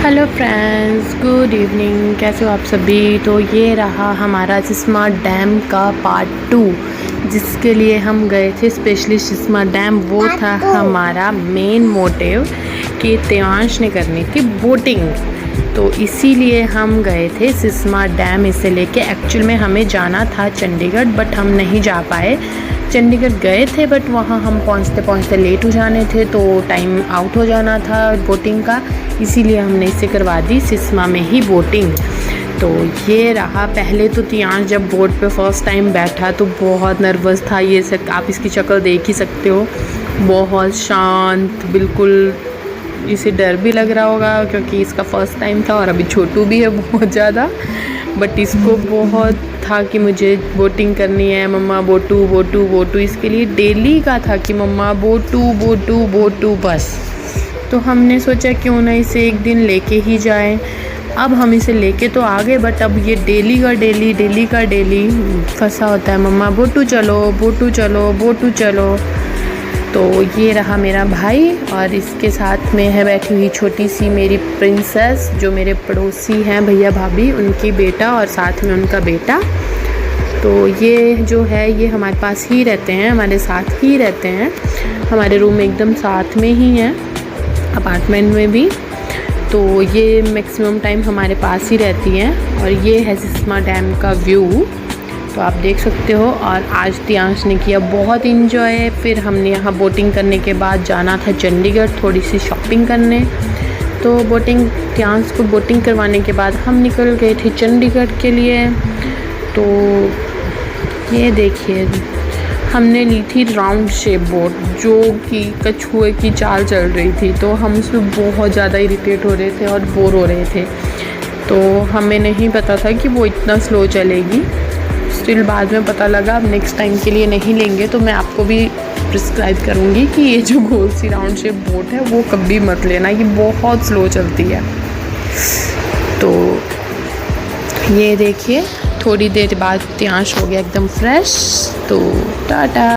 Hello friends, good evening. कैसे हो आप सभी। तो ये रहा हमारा सिस्मा डैम का पार्ट 2, जिसके लिए हम गए थे स्पेशली सिस्मा डैम। वो था हमारा मेन मोटिव कि देवांश ने करनी थी बोटिंग, तो इसीलिए हम गए थे सिस्मा डैम इसे लेके। एक्चुअल में हमें जाना था चंडीगढ़, बट हम नहीं जा पाए। चंडीगढ़ गए थे बट वहाँ हम पहुँचते पहुँचते लेट हो जाने थे, तो टाइम आउट हो जाना था बोटिंग का, इसीलिए हमने इसे करवा दी सिस्मा में ही बोटिंग। तो ये रहा। पहले तो तियांश जब बोट पे फर्स्ट टाइम बैठा तो बहुत नर्वस था। ये सब आप इसकी शक्ल देख ही सकते हो, बहुत शांत, बिल्कुल। इसे डर भी लग रहा होगा क्योंकि इसका फर्स्ट टाइम था और अभी छोटू भी है बहुत ज़्यादा, बट इसको बहुत था कि मुझे बोटिंग करनी है, मम्मा बोटू बोटू बोटू। इसके लिए डेली का था कि मम्मा बोटू बोटू बोटू बस। तो हमने सोचा क्यों ना इसे एक दिन लेके ही जाएं। अब हम इसे लेके तो आ गए, बट अब ये डेली का डेली फंसा होता है, मम्मा बोटू चलो बोटू चलो बोटू चलो। तो ये रहा मेरा भाई और इसके साथ में है बैठी हुई छोटी सी मेरी प्रिंसेस, जो मेरे पड़ोसी हैं भैया भाभी, उनकी बेटा और साथ में उनका बेटा। तो ये जो है ये हमारे पास ही रहते हैं, हमारे साथ ही रहते हैं, हमारे रूम एकदम साथ में ही हैं, अपार्टमेंट में भी। तो ये मैक्सिमम टाइम हमारे पास ही रहती हैं। और ये है सिस्मा डैम का व्यू, तो आप देख सकते हो। और आज तियांश ने किया बहुत इंजॉय। फिर हमने यहाँ बोटिंग करने के बाद जाना था चंडीगढ़ थोड़ी सी शॉपिंग करने। तो तियांश को बोटिंग करवाने के बाद हम निकल गए थे चंडीगढ़ के लिए। तो ये देखिए, हमने ली थी राउंड शेप बोट, जो कि कछुए की चाल चल रही थी। तो हम उसमें बहुत ज़्यादा इरिटेट हो रहे थे और बोर हो रहे थे। तो हमें नहीं पता था कि वो इतना स्लो चलेगी। स्टिल बाद में पता लगा। अब नेक्स्ट टाइम के लिए नहीं लेंगे तो मैं आपको भी प्रिस्क्राइब करूँगी कि ये जो गोल सी राउंड शेप बोट है वो कभी मत लेना, ये बहुत स्लो चलती है। तो ये देखिए, थोड़ी देर बाद तियांश हो गया एकदम फ्रेश। तो टाटा।